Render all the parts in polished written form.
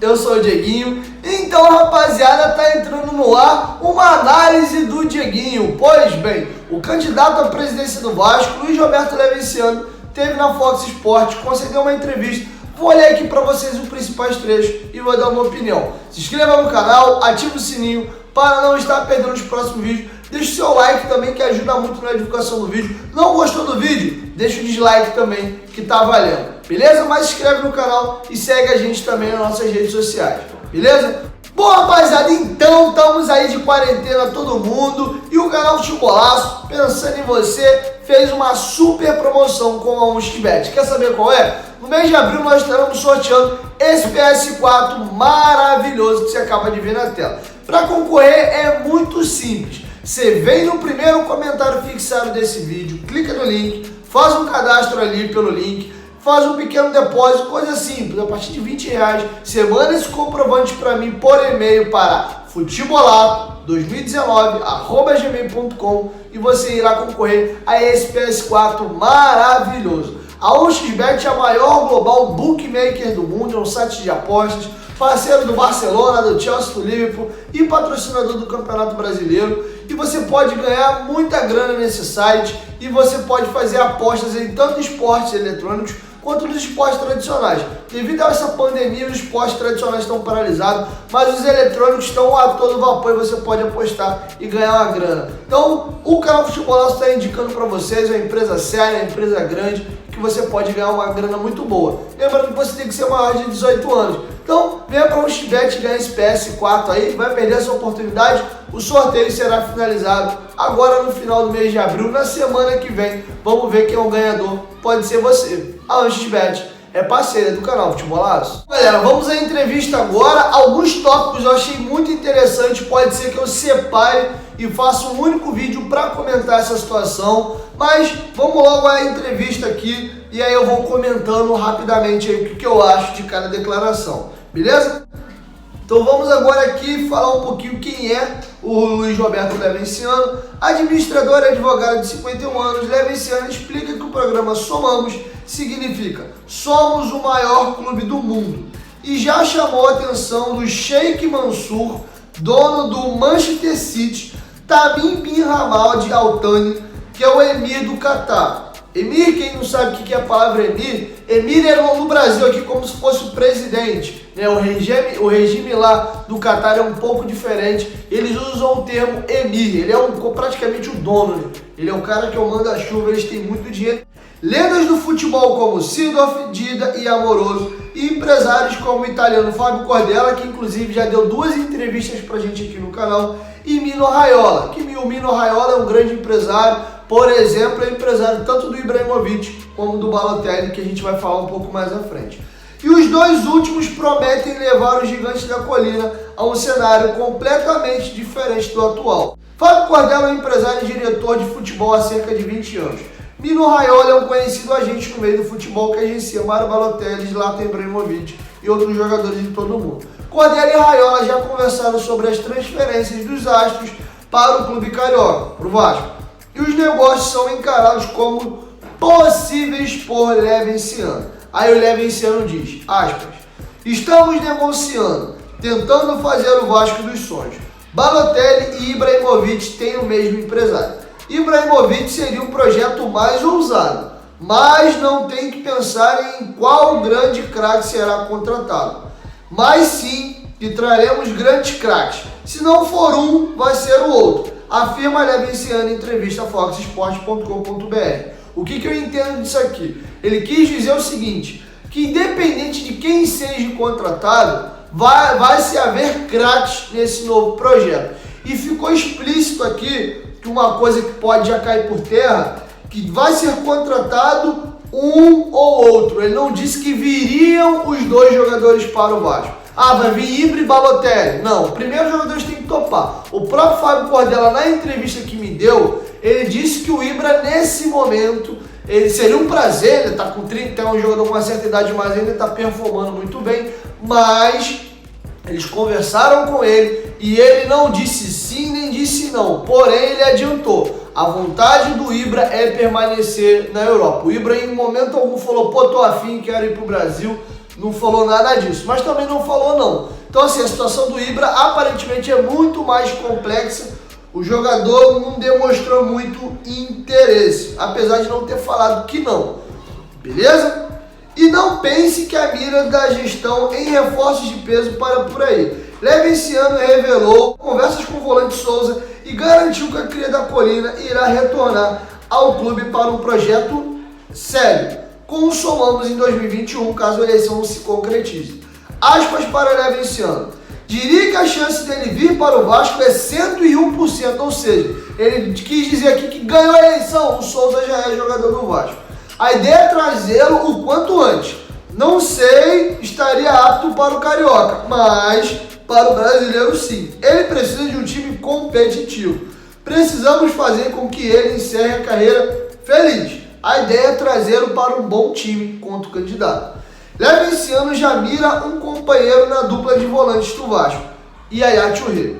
Eu sou o Dieguinho. Então, rapaziada, tá entrando no ar uma análise do Dieguinho. Pois bem, o candidato à presidência do Vasco, Luiz Roberto Levinciano, teve na Fox Sports, concedeu uma entrevista. Vou ler aqui para vocês os principais trechos e vou dar uma opinião. Se inscreva no canal, ative o sininho para não estar perdendo os próximos vídeos. Deixe o seu like também, que ajuda muito na divulgação do vídeo. Não gostou do vídeo? Deixa o dislike também, que tá valendo. Beleza? Mas se inscreve no canal e segue a gente também nas nossas redes sociais. Beleza? Bom, rapaziada, então estamos aí de quarentena todo mundo e o canal Futebolaço, pensando em você, fez uma super promoção com a 1xBet. Quer saber qual é? No mês de abril nós estaremos sorteando esse PS4 maravilhoso que você acaba de ver na tela. Para concorrer é muito simples. Você vem no primeiro comentário fixado desse vídeo, clica no link, faz um cadastro ali pelo link, faz um pequeno depósito, coisa simples, a partir de R$20, você manda esse comprovante para mim por e-mail para futebolato2019@gmail.com e você irá concorrer a esse PS4 maravilhoso. A 1xBet é a maior global bookmaker do mundo, é um site de apostas, parceiro do Barcelona, do Chelsea, do Liverpool e patrocinador do Campeonato Brasileiro. E você pode ganhar muita grana nesse site e você pode fazer apostas em tanto esportes eletrônicos quanto nos esportes tradicionais. Devido a essa pandemia, os esportes tradicionais estão paralisados, mas os eletrônicos estão a todo vapor e você pode apostar e ganhar uma grana. Então, o canal Futebolaço está indicando para vocês, é uma empresa séria, uma empresa grande, que você pode ganhar uma grana muito boa. Lembrando que você tem que ser maior de 18 anos. Então, venha para o 1xBet e ganha esse PS4 aí, vai perder essa oportunidade. O sorteio será finalizado agora no final do mês de abril, na semana que vem. Vamos ver quem é o ganhador, pode ser você. A 1xBet é parceira do canal Futebolaço. Galera, vamos à entrevista agora. Alguns tópicos eu achei muito interessante, pode ser que eu separe e faça um único vídeo para comentar essa situação, mas vamos logo à entrevista aqui e aí eu vou comentando rapidamente aí o que eu acho de cada declaração, beleza? Então vamos agora aqui falar um pouquinho quem é o Luiz Roberto Levinciano, administrador e advogado de 51 anos. Levinciano explica que o programa Somamos significa somos o maior clube do mundo e já chamou a atenção do Sheikh Mansour, dono do Manchester City, Tamim bin Hamad Al Thani, que é o emir do Catar. Emir, quem não sabe o que é a palavra emir, emir é no Brasil aqui como se fosse o presidente, né? O regime lá do Catar é um pouco diferente, eles usam o termo emir, ele é praticamente o dono, né? Ele é o cara que é o manda-chuva, eles têm muito dinheiro. Lendas do futebol como Seedorf, Dida e Amoroso, e empresários como o italiano Fábio Cordella, que inclusive já deu 2 entrevistas pra gente aqui no canal, e Mino Raiola, que o Mino Raiola é um grande empresário, por exemplo, é empresário tanto do Ibrahimovic como do Balotelli, que a gente vai falar um pouco mais à frente. E os dois últimos prometem levar os gigantes da colina a um cenário completamente diferente do atual. Fábio Cordella é um empresário e diretor de futebol há cerca de 20 anos. Mino Raiola é um conhecido agente no meio do futebol que agencia Mário Balotelli, Zlatan Ibrahimovic e outros jogadores de todo o mundo. Cordella e Raiola já conversaram sobre as transferências dos astros para o clube carioca, para o Vasco. E os negócios são encarados como possíveis por Levinciano. Aí o Levinciano diz, aspas, estamos negociando, tentando fazer o Vasco dos sonhos. Balotelli e Ibrahimovic têm o mesmo empresário. Ibrahimovic seria um projeto mais ousado, mas não tem que pensar em qual grande craque será contratado. Mas sim que traremos grandes craques. Se não for um, vai ser o outro, afirma Levinciano em entrevista a foxsports.com.br. O que eu entendo disso aqui? Ele quis dizer o seguinte, que independente de quem seja contratado, vai se haver craques nesse novo projeto. E ficou explícito aqui que uma coisa que pode já cair por terra, que vai ser contratado um ou outro. Ele não disse que viriam os 2 jogadores para o Vasco. Ah, vai vir Ibra e Balotelli. Não, primeiro os jogadores têm que topar. O próprio Fábio Cordella, na entrevista que me deu, ele disse que o Ibra, nesse momento, ele seria um prazer, ele tá com 30, é um jogador com uma certa idade, mas ainda está performando muito bem, mas Eles conversaram com ele e ele não disse sim nem disse não, porém ele adiantou. A vontade do Ibra é permanecer na Europa. O Ibra em momento algum falou, pô, tô afim, quero ir pro Brasil, não falou nada disso, mas também não falou não. Então assim, a situação do Ibra aparentemente é muito mais complexa. O jogador não demonstrou muito interesse, apesar de não ter falado que não, beleza? E não pense que a mira da gestão em reforços de peso para por aí. Levenciano revelou conversas com o volante Souza e garantiu que a cria da Colina irá retornar ao clube para um projeto sério, com o Somamos em 2021, caso a eleição não se concretize. Aspas para Levenciano. Diria que a chance dele vir para o Vasco é 101%, ou seja, ele quis dizer aqui que ganhou a eleição, o Souza já é jogador do Vasco. A ideia é trazê-lo o quanto antes. Não sei, estaria apto para o Carioca, mas para o brasileiro sim. Ele precisa de um time competitivo. Precisamos fazer com que ele encerre a carreira feliz. A ideia é trazê-lo para um bom time contra o candidato. Levenciano já mira um companheiro na dupla de volantes do Vasco, Yaya Touré.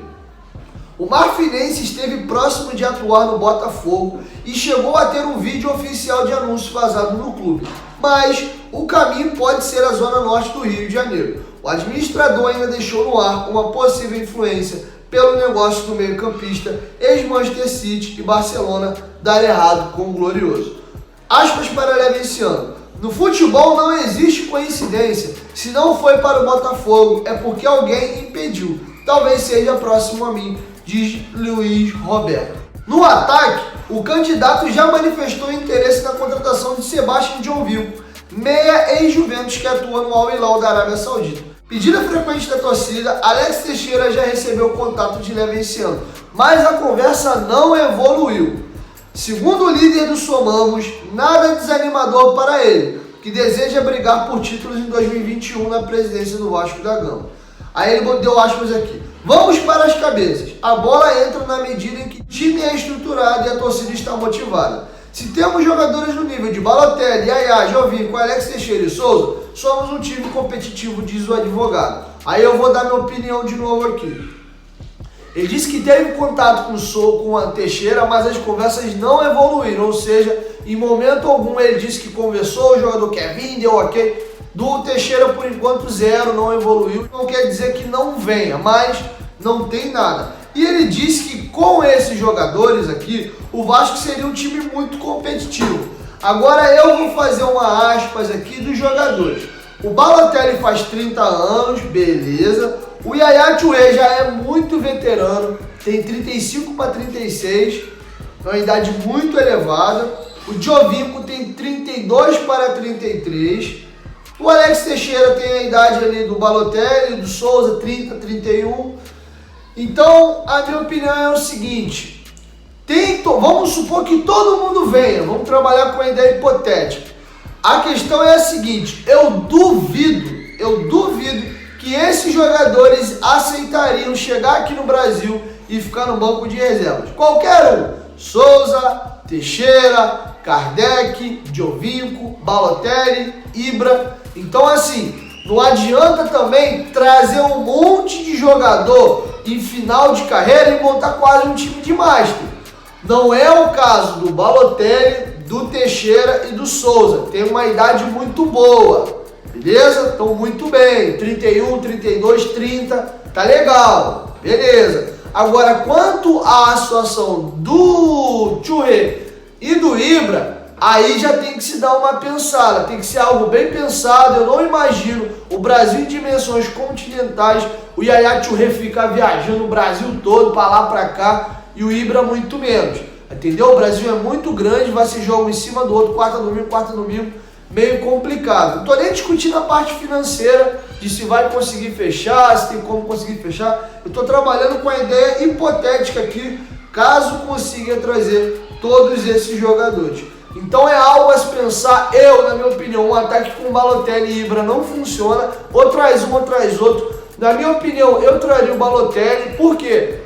O marfinense esteve próximo de atuar no Botafogo e chegou a ter um vídeo oficial de anúncio vazado no clube, mas o caminho pode ser a zona norte do Rio de Janeiro. O administrador ainda deixou no ar uma possível influência pelo negócio do meio-campista, ex-Manchester City e Barcelona dar errado com o Glorioso. Aspas para Levenciano. No futebol não existe coincidência. Se não foi para o Botafogo, é porque alguém impediu. Talvez seja próximo a mim, diz Luiz Roberto. No ataque, o candidato já manifestou interesse na contratação de Sebastião Giovinco, meia ex-Juventus que atua no Al Hilal da Arábia Saudita. Pedida frequente da torcida, Alex Teixeira já recebeu o contato de Levenciano, mas a conversa não evoluiu. Segundo o líder do Somamos, nada desanimador para ele, que deseja brigar por títulos em 2021 na presidência do Vasco da Gama. Aí ele deu aspas aqui. Vamos para as cabeças. A bola entra na medida em que o time é estruturado e a torcida está motivada. Se temos jogadores no nível de Balotelli, Yaya, Giovinco, Alex Teixeira e Souza, somos um time competitivo, diz o advogado. Aí eu vou dar minha opinião de novo aqui. Ele disse que teve contato com a Teixeira, mas as conversas não evoluíram, ou seja, em momento algum ele disse que conversou, o jogador quer vir, deu ok. Do Teixeira, por enquanto, zero, não evoluiu. Não quer dizer que não venha, mas não tem nada. E ele disse que com esses jogadores aqui, o Vasco seria um time muito competitivo. Agora eu vou fazer uma aspas aqui dos jogadores. O Balotelli faz 30 anos, beleza. O Yaya Touré já é muito veterano, tem 35 para 36, uma idade muito elevada. O Giovinco tem 32 para 33. O Alex Teixeira tem a idade ali do Balotelli, do Souza, 30, 31. Então, a minha opinião é o seguinte. Vamos supor que todo mundo venha, vamos trabalhar com a ideia hipotética. A questão é a seguinte, eu duvido que esses jogadores aceitariam chegar aqui no Brasil e ficar no banco de reservas. Qualquer um. Souza, Teixeira, Kardec, Giovinco, Balotelli, Ibra. Então assim, não adianta também trazer um monte de jogador em final de carreira e montar quase um time de master. Não é o caso do Balotelli, do Teixeira e do Souza. Tem uma idade muito boa, beleza? Estão muito bem, 31, 32, 30, tá legal, beleza. Agora, quanto à situação do Touré e do Ibra, aí já tem que se dar uma pensada, tem que ser algo bem pensado. Eu não imagino o Brasil em dimensões continentais, o Yaya Touré ficar viajando o Brasil todo, para lá, para cá, e o Ibra muito menos, entendeu? O Brasil é muito grande, vai ser jogo em cima do outro, quarta domingo, meio complicado. Não tô nem discutindo a parte financeira, de se vai conseguir fechar, se tem como conseguir fechar. Eu tô trabalhando com a ideia hipotética aqui, caso consiga trazer todos esses jogadores. Então é algo a se pensar. Na minha opinião, um ataque com Balotelli e Ibra não funciona, ou traz um ou traz outro. Na minha opinião, eu traria o Balotelli, por quê?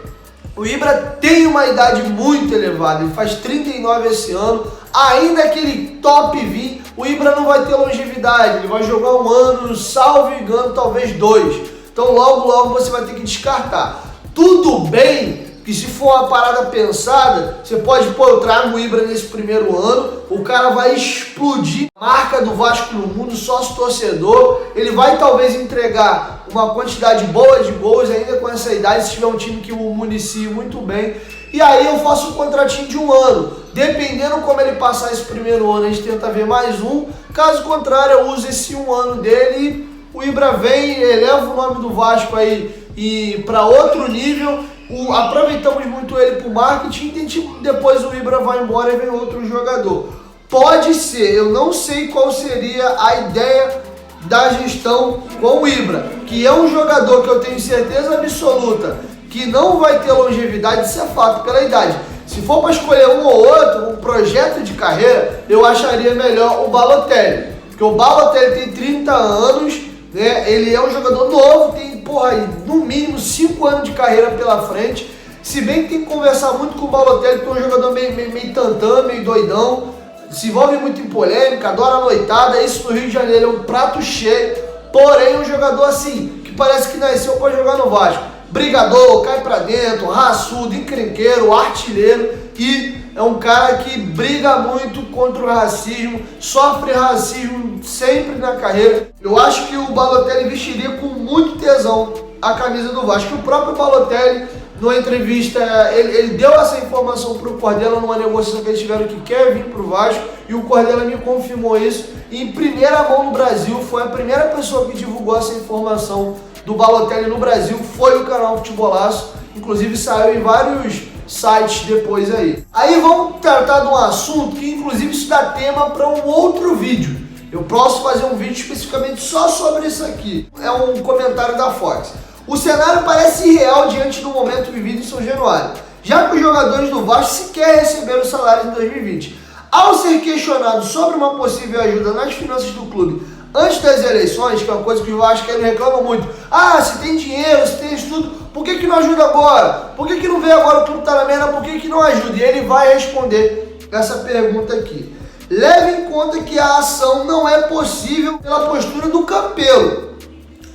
O Ibra tem uma idade muito elevada, ele faz 39 esse ano, ainda que ele top 20, o Ibra não vai ter longevidade, ele vai jogar um ano, salvo engano, talvez 2. Então logo, logo você vai ter que descartar. Tudo bem que se for uma parada pensada, você pode, pô, eu trago o Ibra nesse primeiro ano, o cara vai explodir a marca do Vasco no mundo, sócio torcedor, ele vai talvez entregar uma quantidade boa de gols ainda com essa idade, se tiver um time que o municie muito bem, e aí eu faço um contratinho de 1 ano, dependendo como ele passar esse primeiro ano, a gente tenta ver mais um, caso contrário eu uso esse 1 ano dele e o Ibra vem, eleva o nome do Vasco aí e para outro nível. Aproveitamos muito ele para o marketing e depois o Ibra vai embora e vem outro jogador. Pode ser, eu não sei qual seria a ideia da gestão com o Ibra, que é um jogador que eu tenho certeza absoluta que não vai ter longevidade, isso é fato, pela idade. Se for para escolher um ou outro, um projeto de carreira, eu acharia melhor o Balotelli, porque o Balotelli tem 30 anos, né? Ele é um jogador novo, tem, porra, no mínimo 5 anos de carreira pela frente. Se bem que tem que conversar muito com o Balotelli, que é um jogador meio tantã, meio doidão, se envolve muito em polêmica, adora a noitada, isso no Rio de Janeiro é um prato cheio, porém é um jogador assim, que parece que nasceu para jogar no Vasco. Brigador, cai pra dentro, raçudo, encrenqueiro, artilheiro, e é um cara que briga muito contra o racismo, sofre racismo sempre na carreira. Eu acho que o Balotelli vestiria com muito tesão a camisa do Vasco. O próprio Balotelli, numa entrevista, ele deu essa informação para o Cordela numa negociação que eles tiveram, que quer vir para o Vasco, e o Cordela me confirmou isso. E em primeira mão no Brasil, foi a primeira pessoa que divulgou essa informação do Balotelli no Brasil, foi o canal Futebolaço, inclusive saiu em vários sites depois aí. Aí vamos tratar de um assunto que inclusive isso dá tema para um outro vídeo. Eu posso fazer um vídeo especificamente só sobre isso aqui. É um comentário da Fox. O cenário parece irreal diante do momento vivido em São Januário, já que os jogadores do Vasco sequer receberam o salário em 2020. Ao ser questionado sobre uma possível ajuda nas finanças do clube antes das eleições, que é uma coisa que o Vasco reclama muito, se tem dinheiro, se tem isso tudo, por que não ajuda agora? Por que não veio agora, o clube tá na merda, por que não ajuda? E ele vai responder essa pergunta aqui. Leve em conta que a ação não é possível pela postura do Campelo,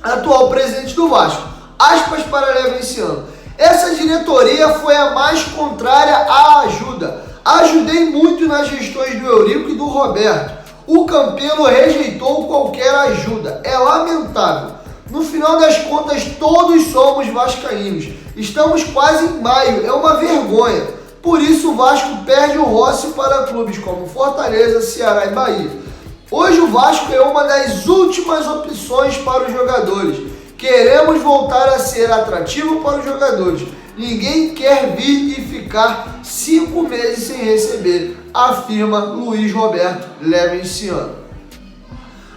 atual presidente do Vasco. Aspas para Levenciano. Essa diretoria foi a mais contrária à ajuda. Ajudei muito nas gestões do Eurico e do Roberto. O Campelo rejeitou qualquer ajuda. É lamentável. No final das contas, todos somos vascaínos. Estamos quase em maio. É uma vergonha. Por isso, o Vasco perde o Rossi para clubes como Fortaleza, Ceará e Bahia. Hoje, o Vasco é uma das últimas opções para os jogadores. Queremos voltar a ser atrativo para os jogadores. Ninguém quer vir e ficar 5 meses sem receber, afirma Luiz Roberto Levenciano.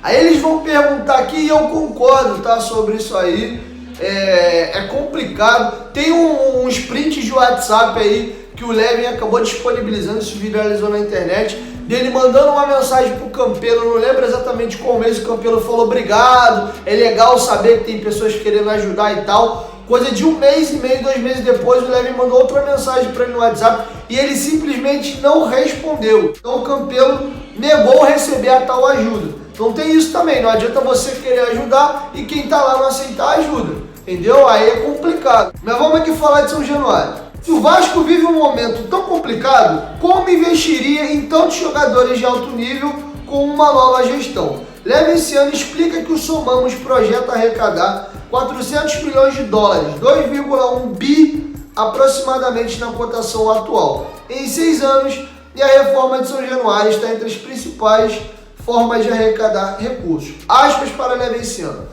Aí eles vão perguntar aqui e eu concordo, tá, sobre isso aí. É complicado. Tem uns prints de WhatsApp aí que o Leven acabou disponibilizando, isso viralizou na internet, dele mandando uma mensagem pro Campelo, não lembro exatamente qual mês, o Campelo falou obrigado, é legal saber que tem pessoas querendo ajudar e tal. Coisa de 1 mês e meio, 2 meses depois, o Leven mandou outra mensagem para ele no WhatsApp e ele simplesmente não respondeu. Então o Campelo negou receber a tal ajuda. Então tem isso também, não adianta você querer ajudar e quem tá lá não aceitar ajuda, entendeu? Aí é complicado. Mas vamos aqui falar de São Januário. Se o Vasco vive um momento tão complicado, como investiria em tantos jogadores de alto nível com uma nova gestão? Levenciano explica que o Somamos projeta arrecadar 400 milhões de dólares, 2,1 bi aproximadamente na cotação atual, em 6 anos, e a reforma de São Januário está entre as principais formas de arrecadar recursos. Aspas para Levenciano.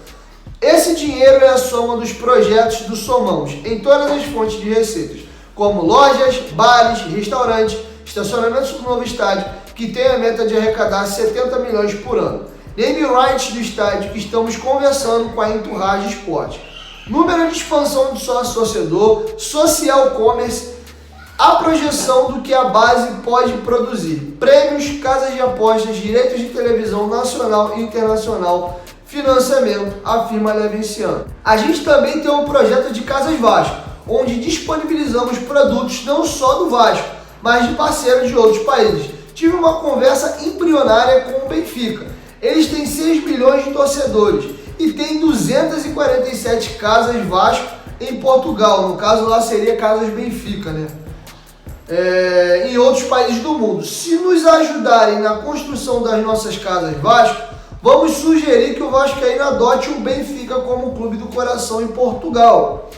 Esse dinheiro é a soma dos projetos do Somamos em todas as fontes de receitas, como lojas, bares, restaurantes, estacionamentos do novo estádio, que tem a meta de arrecadar 70 milhões por ano. Name rights do estádio, estamos conversando com a Entourage Sport. Número de expansão de sócio-torcedor, social commerce, a projeção do que a base pode produzir. Prêmios, casas de apostas, direitos de televisão nacional e internacional, financiamento, afirma Levenciano. A gente também tem um projeto de Casas Vasco, onde disponibilizamos produtos não só do Vasco, mas de parceiros de outros países. Tive uma conversa embrionária com o Benfica. Eles têm 6 milhões de torcedores e tem 247 casas Vasco em Portugal. No caso lá seria Casas Benfica, né? Em outros países do mundo. Se nos ajudarem na construção das nossas casas Vasco, vamos sugerir que o Vascaíno adote o Benfica como clube do coração em Portugal.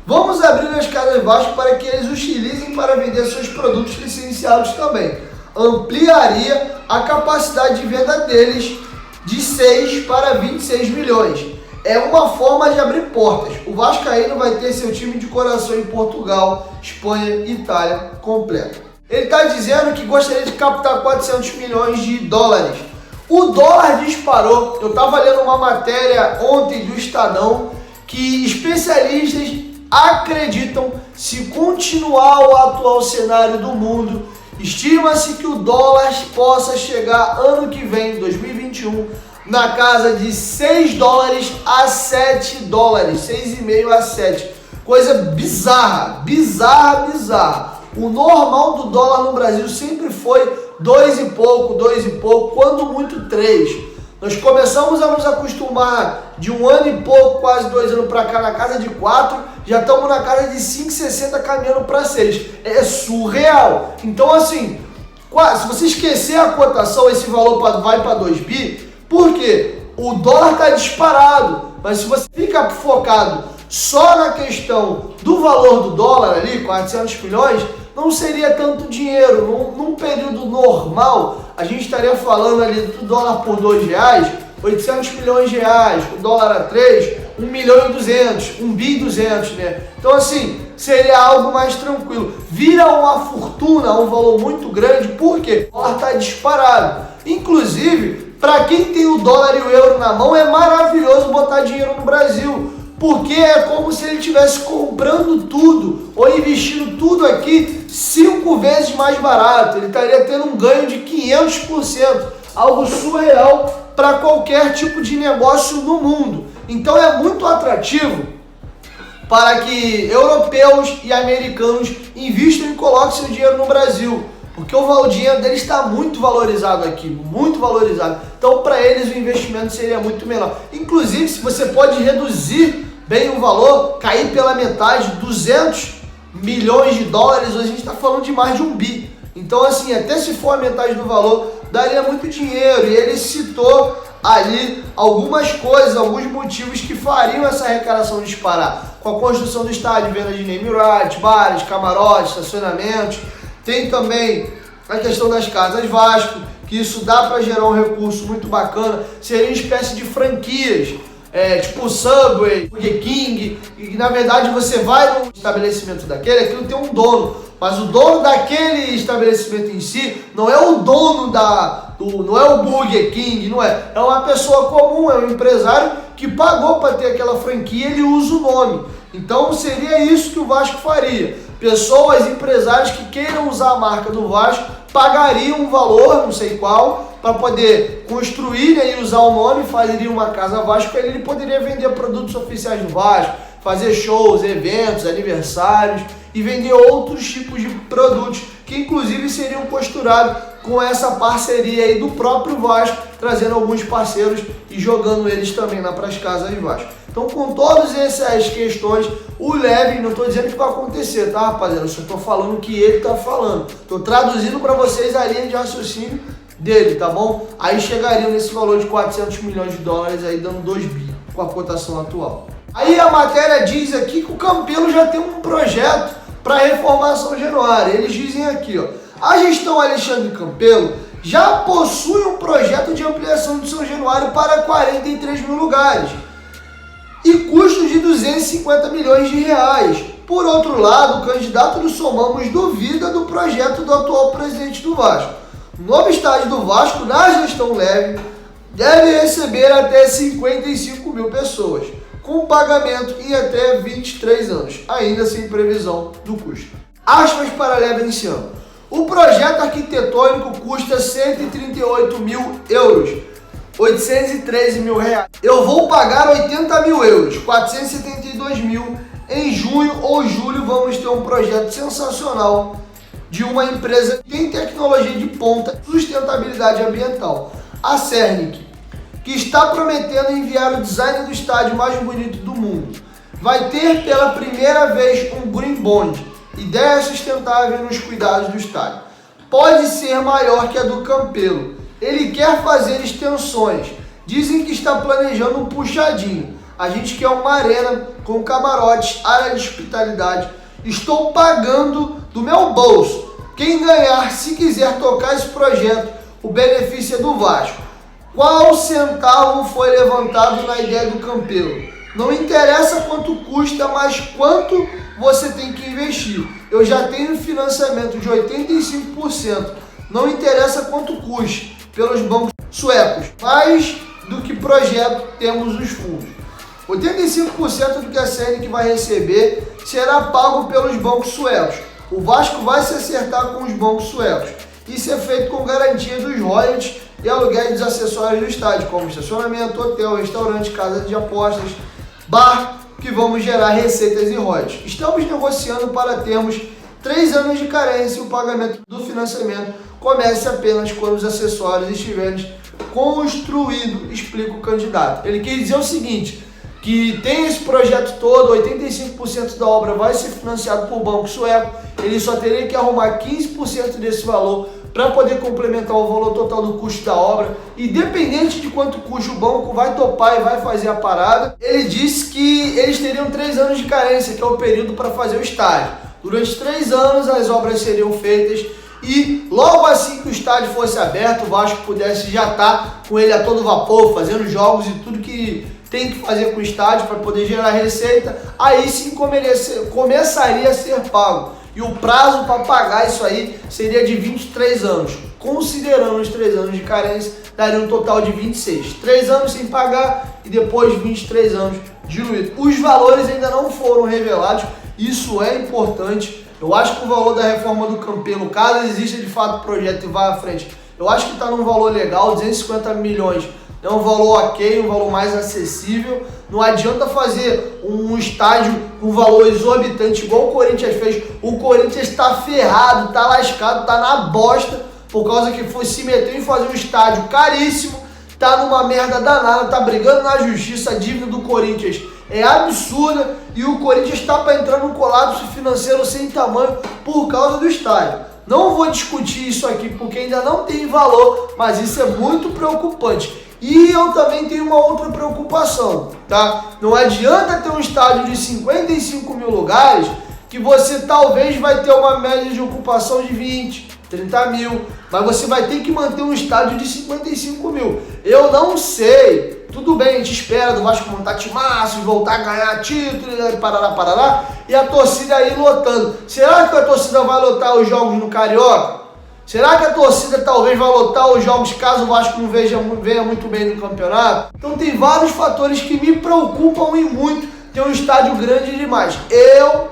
Vamos abrir as casas Vasco para que eles utilizem para vender seus produtos licenciados também. Ampliaria a capacidade de venda deles de 6 para 26 milhões. É uma forma de abrir portas. O Vascaíno vai ter seu time de coração em Portugal, Espanha e Itália completo. Ele está dizendo que gostaria de captar 400 milhões de dólares. O dólar disparou. Eu estava lendo uma matéria ontem do Estadão que especialistas acreditam, se continuar o atual cenário do mundo, estima-se que o dólar possa chegar ano que vem, 2021, na casa de 6 dólares a 7 dólares, 6,5 a 7. Coisa bizarra, bizarra. O normal do dólar no Brasil sempre foi 2 e pouco, quando muito 3. Nós começamos a nos acostumar de 1 ano e pouco, quase 2 anos para cá, na casa de 4, já estamos na casa de 5,60 caminhando para 6. É surreal. Então assim, se você esquecer a cotação, esse valor vai para 2 bi, por quê? O dólar está disparado, mas se você fica focado só na questão do valor do dólar ali, 400 milhões, não seria tanto dinheiro. Num período normal, a gente estaria falando ali do dólar por R$2, 800 milhões de reais, o dólar a 3, 1 milhão e 200, 1 bi e 200, né? Então assim, seria algo mais tranquilo. Vira uma fortuna, um valor muito grande, porque o dólar está disparado. Inclusive, para quem tem o dólar e o euro na mão, é maravilhoso botar dinheiro no Brasil, porque é como se ele estivesse comprando tudo ou investindo tudo aqui 5 vezes mais barato. Ele estaria tendo um ganho de 500%, algo surreal para qualquer tipo de negócio no mundo. Então é muito atrativo para que europeus e americanos invistam e coloquem seu dinheiro no Brasil, porque o dinheiro deles está muito valorizado aqui, muito valorizado. Então para eles o investimento seria muito menor. Inclusive, se você pode reduzir bem o valor, cair pela metade, 200 milhões de dólares, hoje a gente está falando de mais de 1 bi. Então assim, até se for a metade do valor, daria muito dinheiro. E ele citou ali algumas coisas, alguns motivos que fariam essa arrecadação disparar. Com a construção do estádio, venda de name rights, bares, camarotes, estacionamentos. Tem também a questão das casas Vasco, que isso dá para gerar um recurso muito bacana. Seria uma espécie de franquias, tipo Subway, Burger King, e na verdade você vai num estabelecimento daquele, aquilo tem um dono, mas o dono daquele estabelecimento em si não é o dono não é o Burger King, não é. É uma pessoa comum, é um empresário que pagou para ter aquela franquia, ele usa o nome. Então seria isso que o Vasco faria. Pessoas, empresários que queiram usar a marca do Vasco pagariam um valor, não sei qual, para poder construir, né, e usar o nome, fazeria uma casa Vasco, ele poderia vender produtos oficiais do Vasco, fazer shows, eventos, aniversários e vender outros tipos de produtos que inclusive seriam costurados com essa parceria aí do próprio Vasco, trazendo alguns parceiros e jogando eles também lá para as casas de Vasco. Então, com todas essas questões, o Levy, não estou dizendo que vai acontecer, tá, rapaziada? Eu só estou falando o que ele está falando. Estou traduzindo para vocês a linha de raciocínio dele, tá bom? Aí chegariam nesse valor de 400 milhões de dólares, aí dando 2 bi com a cotação atual. Aí a matéria diz aqui que o Campelo já tem um projeto para reformar São Januário. Eles dizem aqui, ó, a gestão Alexandre Campelo já possui um projeto de ampliação de São Januário para 43 mil lugares e custo de 250 milhões de reais. Por outro lado, o candidato do Somamos duvida do projeto do atual presidente do Vasco. O novo estádio do Vasco, na gestão Levy, deve receber até 55 mil pessoas, com pagamento em até 23 anos, ainda sem previsão do custo. Aspas para Levy esse ano. O projeto arquitetônico custa 138 mil euros, 813 mil reais. Eu vou pagar 80 mil euros, 472 mil. Em junho ou julho vamos ter um projeto sensacional de uma empresa que tem tecnologia de ponta, sustentabilidade ambiental, a Cernic. que está prometendo enviar o design do estádio mais bonito do mundo. Vai ter pela primeira vez um Green Bond, ideia sustentável nos cuidados do estádio. Pode ser maior que a do Campelo. Ele quer fazer extensões. Dizem que está planejando um puxadinho. A gente quer uma arena com camarotes, área de hospitalidade. Estou pagando do meu bolso. Quem ganhar, se quiser tocar esse projeto, o benefício é do Vasco. Qual centavo foi levantado na ideia do Campelo? Não interessa quanto custa, mas quanto você tem que investir. Eu já tenho financiamento de 85%. Não interessa quanto custe pelos bancos suecos. Mais do que projeto, temos os fundos. 85% do que a Scenic vai receber será pago pelos bancos suecos. O Vasco vai se acertar com os bancos suecos. Isso é feito com garantia dos royalties e aluguéis dos acessórios do estádio, como estacionamento, hotel, restaurante, casa de apostas, bar, que vamos gerar receitas e royalties. Estamos negociando para termos 3 anos de carência e o pagamento do financiamento comece apenas quando os acessórios estiverem construídos, explica o candidato. Ele quer dizer o seguinte, que tem esse projeto todo, 85% da obra vai ser financiado por banco sueco, ele só teria que arrumar 15% desse valor para poder complementar o valor total do custo da obra. Independente de quanto custa, o banco vai topar e vai fazer a parada. Ele disse que eles teriam 3 anos de carência, que é o período para fazer o estádio. Durante 3 anos as obras seriam feitas e logo assim que o estádio fosse aberto, o Vasco pudesse já estar com ele a todo vapor, fazendo jogos e tudo que tem que fazer com o estádio para poder gerar receita, aí sim começaria a ser pago. E o prazo para pagar isso aí seria de 23 anos. Considerando os 3 anos de carência, daria um total de 26. 3 anos sem pagar e depois 23 anos diluído. Os valores ainda não foram revelados, isso é importante. Eu acho que o valor da reforma do Campelo, caso exista de fato o projeto e vá à frente, eu acho que está num valor legal, 250 milhões. É um valor ok, um valor mais acessível. Não adianta fazer um estádio com valor exorbitante igual o Corinthians fez. O Corinthians está ferrado, está lascado, está na bosta por causa que se meteu em fazer um estádio caríssimo, está numa merda danada, está brigando na justiça. A dívida do Corinthians é absurda e o Corinthians está para entrar num colapso financeiro sem tamanho por causa do estádio. Não vou discutir isso aqui porque ainda não tem valor, mas isso é muito preocupante. E eu também tenho uma outra preocupação, tá? Não adianta ter um estádio de 55 mil lugares que você talvez vai ter uma média de ocupação de 20, 30 mil, mas você vai ter que manter um estádio de 55 mil. Eu não sei, tudo bem, a gente espera do Vasco montar timaços, voltar a ganhar título, parará, e a torcida aí lotando. Será que a torcida vai lotar os jogos no Carioca? Será que a torcida talvez vai lotar os jogos caso o Vasco não venha muito bem no campeonato? Então tem vários fatores que me preocupam e muito ter um estádio grande demais.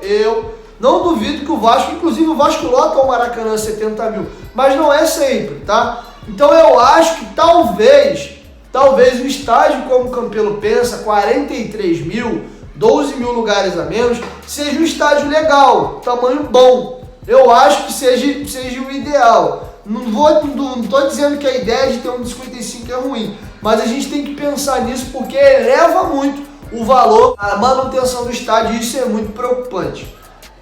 Eu não duvido que o Vasco, inclusive o Vasco lota o Maracanã 70 mil, mas não é sempre, tá? Então eu acho que talvez um estádio como o Campelo pensa, 43 mil, 12 mil lugares a menos, seja um estádio legal, tamanho bom. Eu acho que seja o ideal. Não estou dizendo que a ideia de ter um de 55 é ruim, mas a gente tem que pensar nisso porque eleva muito o valor, a manutenção do estádio, e isso é muito preocupante.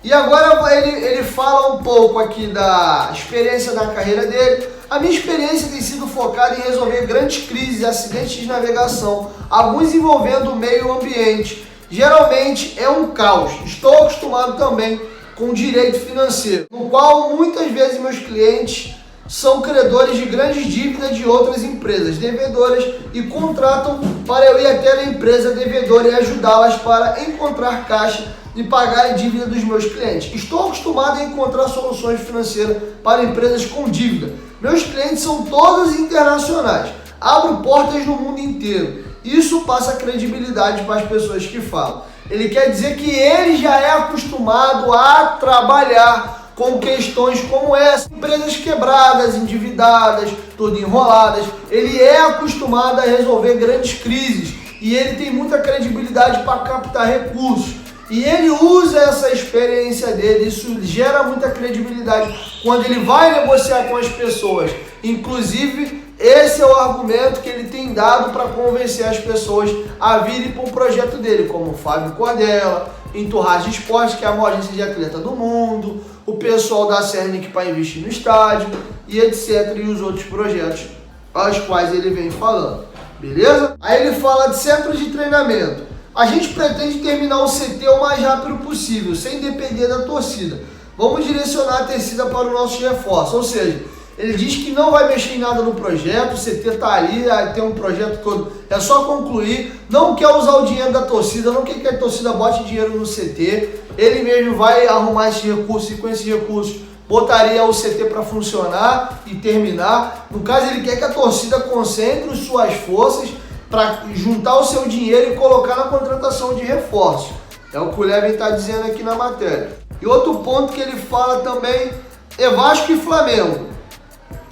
E agora ele fala um pouco aqui da experiência da carreira dele. A minha experiência tem sido focada em resolver grandes crises e acidentes de navegação, alguns envolvendo o meio ambiente. Geralmente é um caos. Estou acostumado também com direito financeiro, no qual muitas vezes meus clientes são credores de grandes dívidas de outras empresas devedoras e contratam para eu ir até a empresa devedora e ajudá-las para encontrar caixa e pagar a dívida dos meus clientes. Estou acostumado a encontrar soluções financeiras para empresas com dívida. Meus clientes são todos internacionais, abro portas no mundo inteiro. Isso passa credibilidade para as pessoas que falam. Ele quer dizer que ele já é acostumado a trabalhar com questões como essa, empresas quebradas, endividadas, tudo enroladas. Ele é acostumado a resolver grandes crises e ele tem muita credibilidade para captar recursos. E ele usa essa experiência dele, isso gera muita credibilidade quando ele vai negociar com as pessoas, inclusive Esse é o argumento que ele tem dado para convencer as pessoas a virem para o projeto dele, como o Fábio Cordella, Entourage Esporte, que é a maior agência de atleta do mundo, o pessoal da Cernic para investir no estádio e etc. E os outros projetos aos quais ele vem falando, beleza? Aí ele fala de centros de treinamento. A gente pretende terminar o CT o mais rápido possível, sem depender da torcida. Vamos direcionar a torcida para o nosso reforço, ou seja, ele diz que não vai mexer em nada no projeto, o CT está ali, tem um projeto todo, é só concluir, não quer usar o dinheiro da torcida, não quer que a torcida bote dinheiro no CT, ele mesmo vai arrumar esses recursos e com esses recursos botaria o CT para funcionar e terminar. No caso, ele quer que a torcida concentre suas forças para juntar o seu dinheiro e colocar na contratação de reforços. É o que o Levin está dizendo aqui na matéria. E outro ponto que ele fala também é Vasco e Flamengo.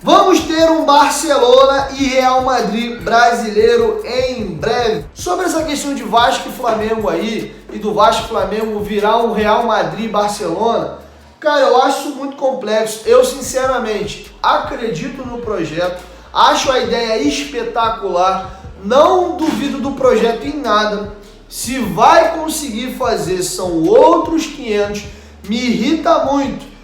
Vamos ter um Barcelona e Real Madrid brasileiro em breve. Sobre essa questão de Vasco e Flamengo aí, e do Vasco e Flamengo virar um Real Madrid e Barcelona, cara, eu acho isso muito complexo. Eu, sinceramente, acredito no projeto, acho a ideia espetacular, não duvido do projeto em nada. Se vai conseguir fazer, são outros 500, me irrita muito.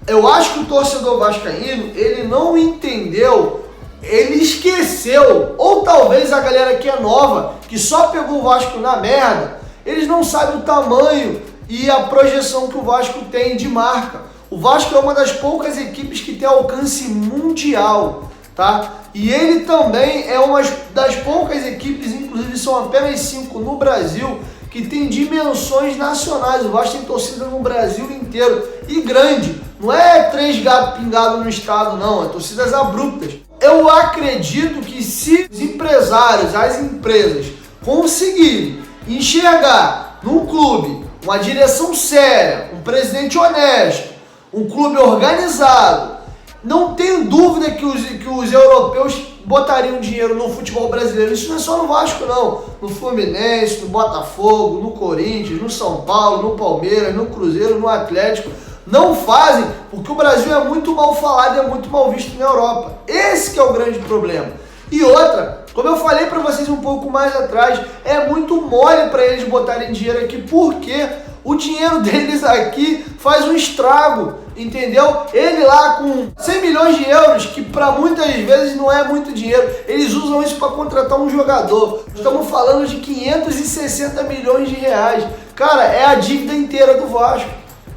Eu acho que o torcedor vascaíno, ele não entendeu, ele esqueceu, ou talvez a galera que é nova, que só pegou o Vasco na merda, eles não sabem o tamanho e a projeção que o Vasco tem de marca. O Vasco é uma das poucas equipes que tem alcance mundial, tá? E ele também é uma das poucas equipes, inclusive são apenas 5 no Brasil, que tem dimensões nacionais. O Vasco tem torcida no Brasil inteiro e grande. Não é 3 gatos pingados no estado, não. É torcidas abruptas. Eu acredito que se os empresários, as empresas conseguirem enxergar num clube uma direção séria, um presidente honesto, um clube organizado, não tenho dúvida que os europeus botariam dinheiro no futebol brasileiro. Isso não é só no Vasco, não. No Fluminense, no Botafogo, no Corinthians, no São Paulo, no Palmeiras, no Cruzeiro, no Atlético. Não fazem porque o Brasil é muito mal falado e é muito mal visto na Europa. Esse que é o grande problema. E outra, como eu falei para vocês um pouco mais atrás, é muito mole para eles botarem dinheiro aqui, porque o dinheiro deles aqui faz um estrago, entendeu? Ele lá com 100 milhões de euros, que para muitas vezes não é muito dinheiro, eles usam isso para contratar um jogador. Estamos falando de 560 milhões de reais. Cara, é a dívida inteira do Vasco.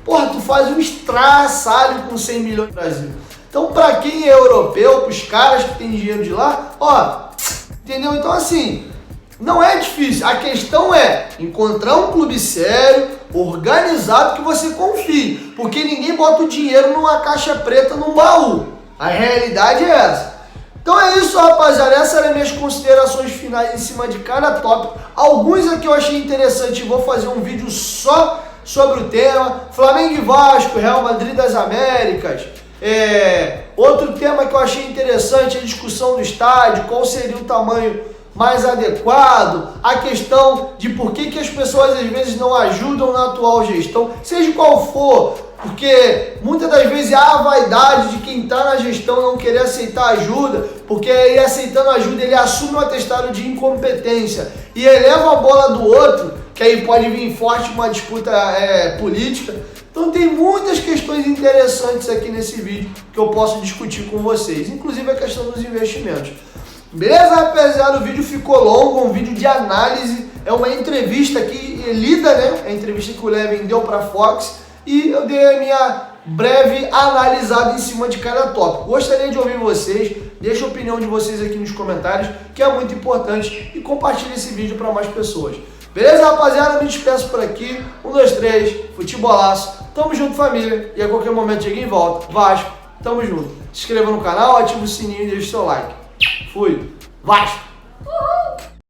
Porra, tu faz um estraçalho com 100 milhões no Brasil. Então, para quem é europeu, para os caras que têm dinheiro de lá, ó, entendeu? Então, assim, não é difícil. A questão é encontrar um clube sério, organizado, que você confie. Porque ninguém bota o dinheiro numa caixa preta, num baú. A realidade é essa. Então é isso, rapaziada. Essas eram minhas considerações finais em cima de cada tópico. Alguns aqui eu achei interessante e vou fazer um vídeo só sobre o tema. Flamengo e Vasco, Real Madrid das Américas. Outro tema que eu achei interessante é a discussão do estádio, qual seria o tamanho mais adequado, a questão de por que as pessoas às vezes não ajudam na atual gestão, seja qual for, porque muitas das vezes há a vaidade de quem está na gestão não querer aceitar ajuda, porque ele aceitando ajuda ele assume um atestado de incompetência e eleva a bola do outro, que aí pode vir forte uma disputa política. Então tem muitas questões interessantes aqui nesse vídeo que eu posso discutir com vocês, inclusive a questão dos investimentos. Beleza, rapaziada? O vídeo ficou longo, um vídeo de análise, é uma entrevista aqui, lida, né? É a entrevista que o Levin deu para a Fox e eu dei a minha breve analisada em cima de cada tópico. Gostaria de ouvir vocês, deixa a opinião de vocês aqui nos comentários, que é muito importante, e compartilhe esse vídeo para mais pessoas. Beleza, rapaziada? Me despeço por aqui. 1, 2, 3, futebolaço. Tamo junto, família. E a qualquer momento cheguei em volta. Vasco, tamo junto. Se inscreva no canal, ativa o sininho e deixa o seu like. Fui. Vasco!